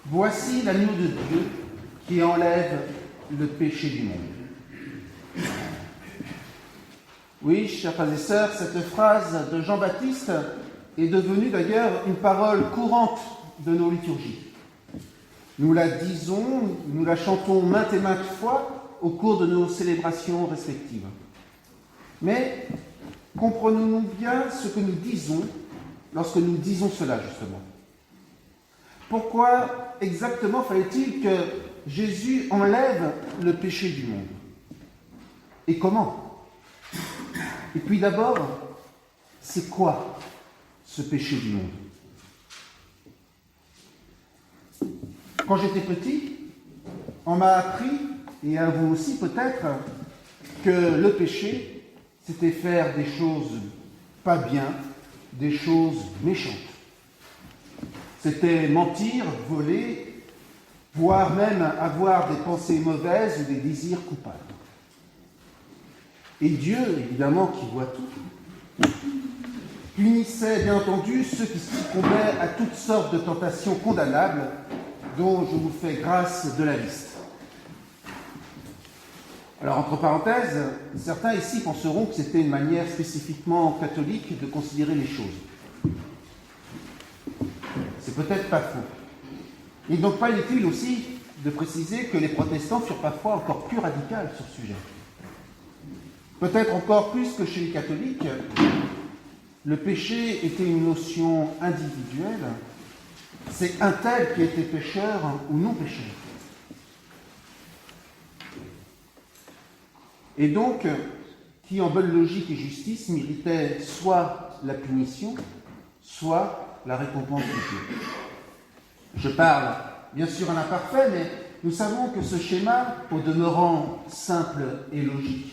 Voici l'agneau de Dieu qui enlève le péché du monde. Oui, chers frères et sœurs, cette phrase de Jean-Baptiste est devenue d'ailleurs une parole courante de nos liturgies. Nous la disons, nous la chantons maintes et maintes fois au cours de nos célébrations respectives. Mais comprenons-nous bien ce que nous disons lorsque nous disons cela, justement? Pourquoi exactement fallait-il que Jésus enlève le péché du monde? Et comment? Et puis d'abord, c'est quoi ce péché du monde? Quand j'étais petit, on m'a appris, et à vous aussi peut-être, que le péché, c'était faire des choses pas bien, des choses méchantes. C'était mentir, voler, voire même avoir des pensées mauvaises ou des désirs coupables. Et Dieu, évidemment, qui voit tout, punissait bien entendu ceux qui succombaient à toutes sortes de tentations condamnables dont je vous fais grâce de la liste. Alors, entre parenthèses, certains ici penseront que c'était une manière spécifiquement catholique de considérer les choses. C'est peut-être pas faux. Il n'est donc pas inutile aussi de préciser que les protestants furent parfois encore plus radicaux sur ce sujet. Peut-être encore plus que chez les catholiques, le péché était une notion individuelle. C'est un tel qui était pécheur ou non pécheur. Et donc, qui en bonne logique et justice méritait soit la punition, soit la récompense de Dieu. Je parle bien sûr en imparfait, mais nous savons que ce schéma, au demeurant simple et logique,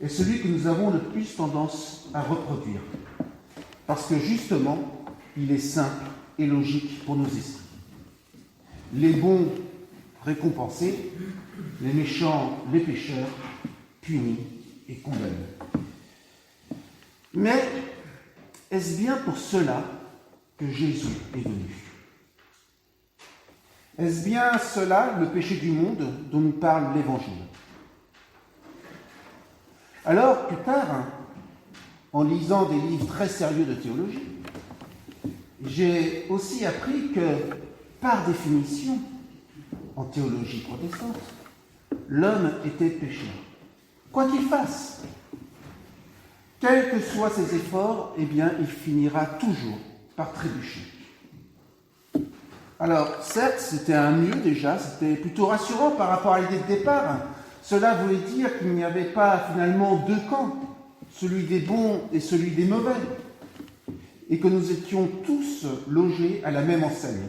est celui que nous avons le plus tendance à reproduire. Parce que justement, il est simple et logique pour nos esprits. Les bons récompensés, les méchants, les pécheurs, punis et condamnés. Mais est-ce bien pour cela que Jésus est venu? Est-ce bien cela, le péché du monde, dont nous parle l'Évangile? Alors, plus tard, en lisant des livres très sérieux de théologie, j'ai aussi appris que, par définition, en théologie protestante, l'homme était pécheur. Quoi qu'il fasse, quels que soient ses efforts, eh bien, il finira toujours par trébucher. Alors, certes, c'était un mieux déjà, c'était plutôt rassurant par rapport à l'idée de départ. Cela voulait dire qu'il n'y avait pas finalement deux camps, celui des bons et celui des mauvais, et que nous étions tous logés à la même enseigne,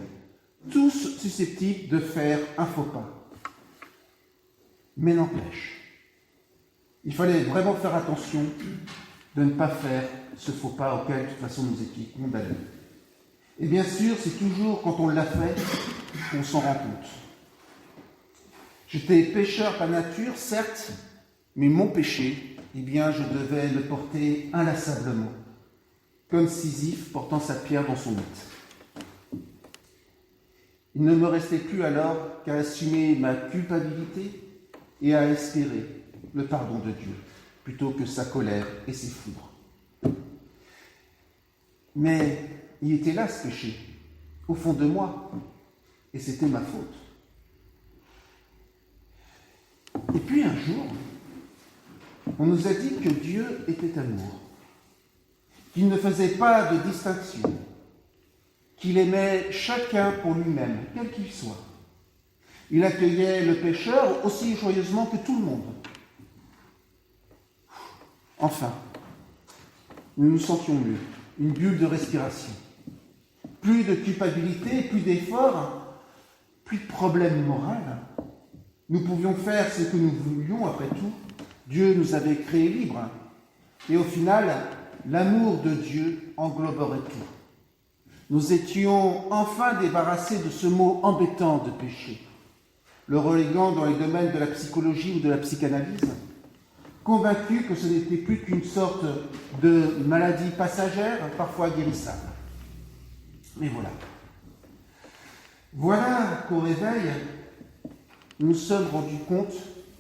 tous susceptibles de faire un faux pas. Mais n'empêche, il fallait vraiment faire attention de ne pas faire ce faux pas auquel, de toute façon, nous étions condamnés. Et bien sûr, c'est toujours quand on l'a fait qu'on s'en rend compte. J'étais pécheur par nature, certes, mais mon péché, eh bien, je devais le porter inlassablement, comme Sisyphe portant sa pierre dans son mythe. Il ne me restait plus alors qu'à assumer ma culpabilité et à espérer le pardon de Dieu, plutôt que sa colère et ses foudres. Mais il était là ce péché, au fond de moi, et c'était ma faute. Et puis un jour, on nous a dit que Dieu était amour, qu'il ne faisait pas de distinction, qu'il aimait chacun pour lui-même, quel qu'il soit. Il accueillait le pécheur aussi joyeusement que tout le monde. Enfin, nous nous sentions mieux, une bulle de respiration. Plus de culpabilité, plus d'efforts, plus de problèmes moraux. Nous pouvions faire ce que nous voulions, après tout. Dieu nous avait créés libres. Et au final, l'amour de Dieu engloberait tout. Nous étions enfin débarrassés de ce mot embêtant de péché, le reléguant dans les domaines de la psychologie ou de la psychanalyse, convaincus que ce n'était plus qu'une sorte de maladie passagère, parfois guérissable. Mais voilà. Voilà qu'au réveil, nous nous sommes rendus compte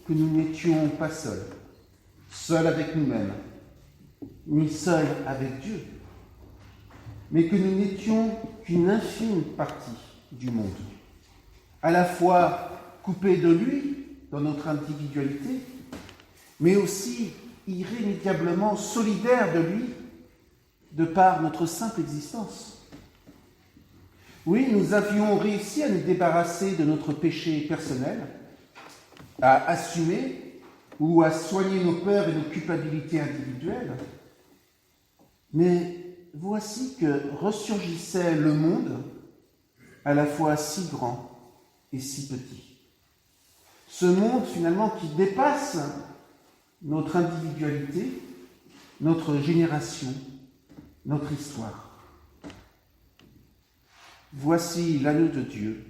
que nous n'étions pas seuls, seuls avec nous-mêmes, ni seuls avec Dieu, mais que nous n'étions qu'une infime partie du monde, à la fois coupés de lui dans notre individualité, mais aussi irrémédiablement solidaires de lui de par notre simple existence. Oui, nous avions réussi à nous débarrasser de notre péché personnel, à assumer ou à soigner nos peurs et nos culpabilités individuelles, mais voici que ressurgissait le monde, à la fois si grand et si petit. Ce monde, finalement, qui dépasse notre individualité, notre génération, notre histoire. Voici l'agneau de Dieu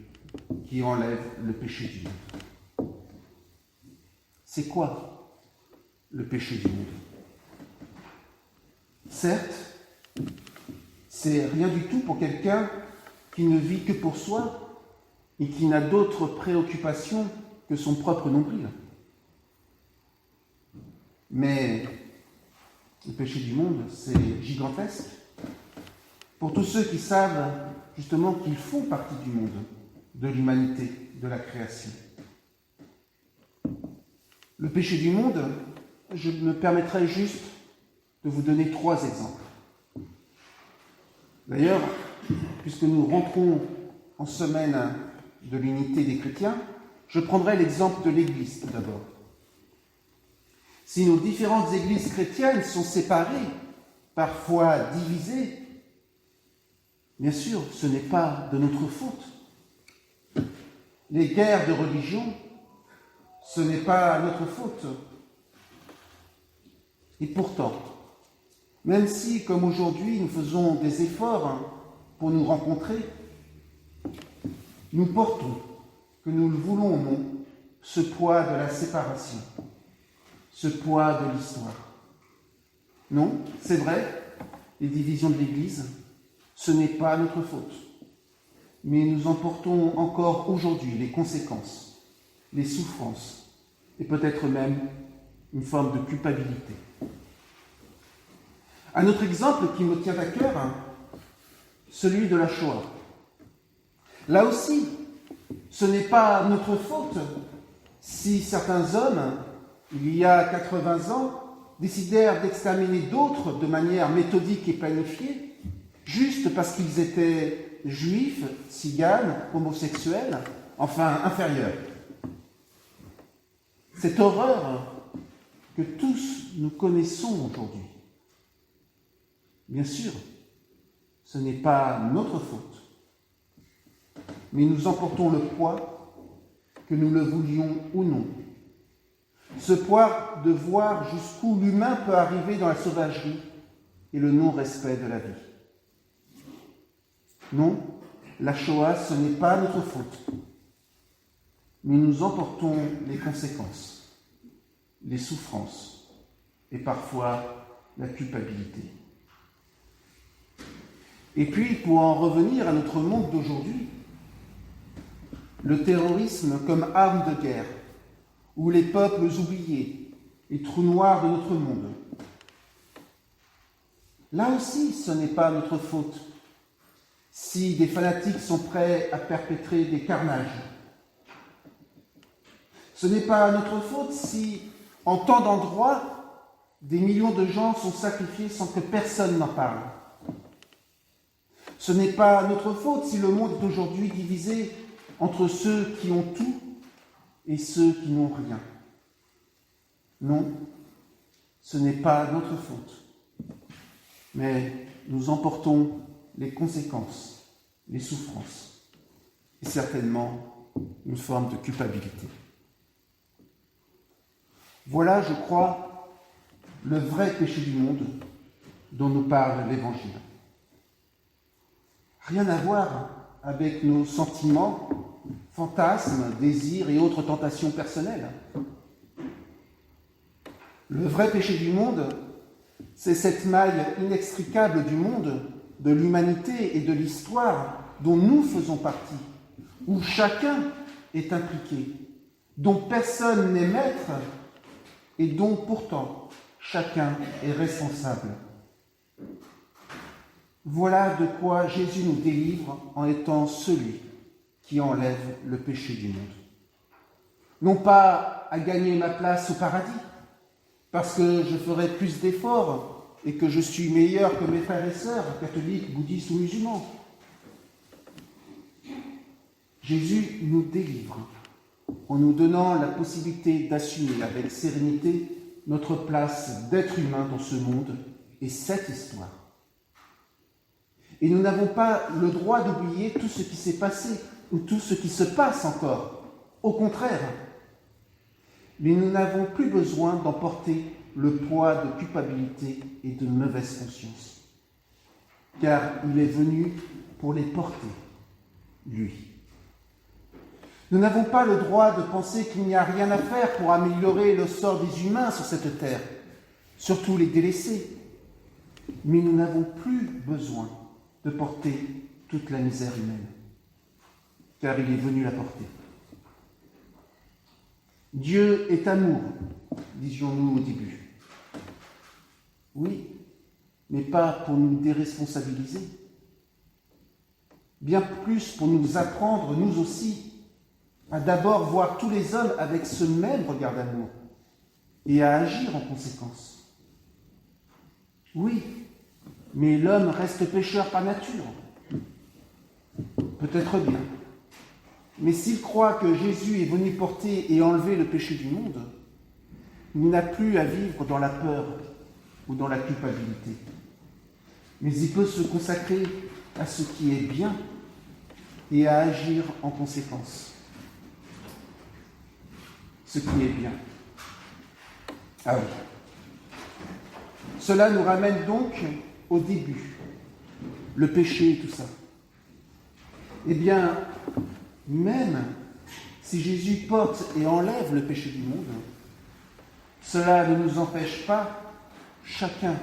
qui enlève le péché du monde. C'est quoi le péché du monde? Certes, c'est rien du tout pour quelqu'un qui ne vit que pour soi et qui n'a d'autres préoccupations que son propre nombril. Mais le péché du monde, c'est gigantesque. Pour tous ceux qui savent justement qu'ils font partie du monde, de l'humanité, de la création. Le péché du monde, je me permettrai juste de vous donner 3 exemples. D'ailleurs, puisque nous rentrons en semaine de l'unité des chrétiens, je prendrai l'exemple de l'Église tout d'abord. Si nos différentes églises chrétiennes sont séparées, parfois divisées, bien sûr, ce n'est pas de notre faute. Les guerres de religion, ce n'est pas notre faute. Et pourtant, même si, comme aujourd'hui, nous faisons des efforts pour nous rencontrer, nous portons, que nous le voulons ou non, ce poids de la séparation, ce poids de l'histoire. Non, c'est vrai, les divisions de l'Église, ce n'est pas notre faute. Mais nous en portons encore aujourd'hui les conséquences, les souffrances, et peut-être même une forme de culpabilité. Un autre exemple qui me tient à cœur, celui de la Shoah. Là aussi, ce n'est pas notre faute si certains hommes, il y a 80 ans, décidèrent d'exterminer d'autres de manière méthodique et planifiée, juste parce qu'ils étaient juifs, tziganes, homosexuels, enfin inférieurs. Cette horreur que tous nous connaissons aujourd'hui, bien sûr, ce n'est pas notre faute, mais nous en portons le poids, que nous le voulions ou non. Ce poids de voir jusqu'où l'humain peut arriver dans la sauvagerie et le non-respect de la vie. Non, la Shoah, ce n'est pas notre faute, mais nous en portons les conséquences, les souffrances et parfois la culpabilité. Et puis, pour en revenir à notre monde d'aujourd'hui, le terrorisme comme arme de guerre, ou les peuples oubliés, les trous noirs de notre monde. Là aussi, ce n'est pas notre faute si des fanatiques sont prêts à perpétrer des carnages. Ce n'est pas notre faute si, en tant d'endroits, des millions de gens sont sacrifiés sans que personne n'en parle. Ce n'est pas notre faute si le monde est aujourd'hui divisé entre ceux qui ont tout et ceux qui n'ont rien. Non, ce n'est pas notre faute, mais nous en portons les conséquences, les souffrances, et certainement une forme de culpabilité. Voilà, je crois, le vrai péché du monde dont nous parle l'Évangile. Rien à voir avec nos sentiments, fantasmes, désirs et autres tentations personnelles. Le vrai péché du monde, c'est cette maille inextricable du monde, de l'humanité et de l'histoire dont nous faisons partie, où chacun est impliqué, dont personne n'est maître et dont pourtant chacun est responsable. Voilà de quoi Jésus nous délivre en étant celui qui enlève le péché du monde. Non pas à gagner ma place au paradis, parce que je ferai plus d'efforts et que je suis meilleur que mes frères et sœurs, catholiques, bouddhistes ou musulmans. Jésus nous délivre en nous donnant la possibilité d'assumer avec sérénité notre place d'être humain dans ce monde et cette histoire. Et nous n'avons pas le droit d'oublier tout ce qui s'est passé ou tout ce qui se passe encore. Au contraire. Mais nous n'avons plus besoin d'emporter le poids de culpabilité et de mauvaise conscience. Car il est venu pour les porter, lui. Nous n'avons pas le droit de penser qu'il n'y a rien à faire pour améliorer le sort des humains sur cette terre, surtout les délaissés. Mais nous n'avons plus besoin de porter toute la misère humaine, car il est venu la porter. Dieu est amour, disions-nous au début. Oui, mais pas pour nous déresponsabiliser. Bien plus pour nous apprendre, nous aussi, à d'abord voir tous les hommes avec ce même regard d'amour et à agir en conséquence. Oui, mais l'homme reste pécheur par nature. Peut-être bien. Mais s'il croit que Jésus est venu porter et enlever le péché du monde, il n'a plus à vivre dans la peur ou dans la culpabilité. Mais il peut se consacrer à ce qui est bien et à agir en conséquence. Ce qui est bien. Ah oui. Cela nous ramène donc au début, le péché et tout ça. Eh bien, même si Jésus porte et enlève le péché du monde, cela ne nous empêche pas, chacun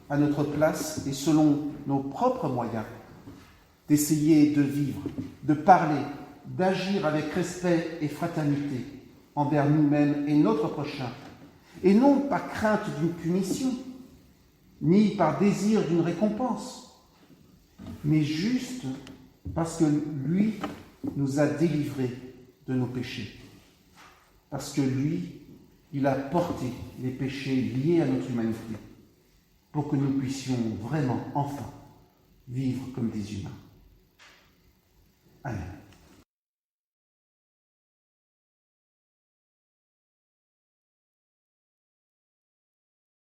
à notre place et selon nos propres moyens, d'essayer de vivre, de parler, d'agir avec respect et fraternité envers nous-mêmes et notre prochain, et non par crainte d'une punition, ni par désir d'une récompense, mais juste parce que lui nous a délivrés de nos péchés, parce que lui, il a porté les péchés liés à notre humanité, pour que nous puissions vraiment, enfin, vivre comme des humains. Amen.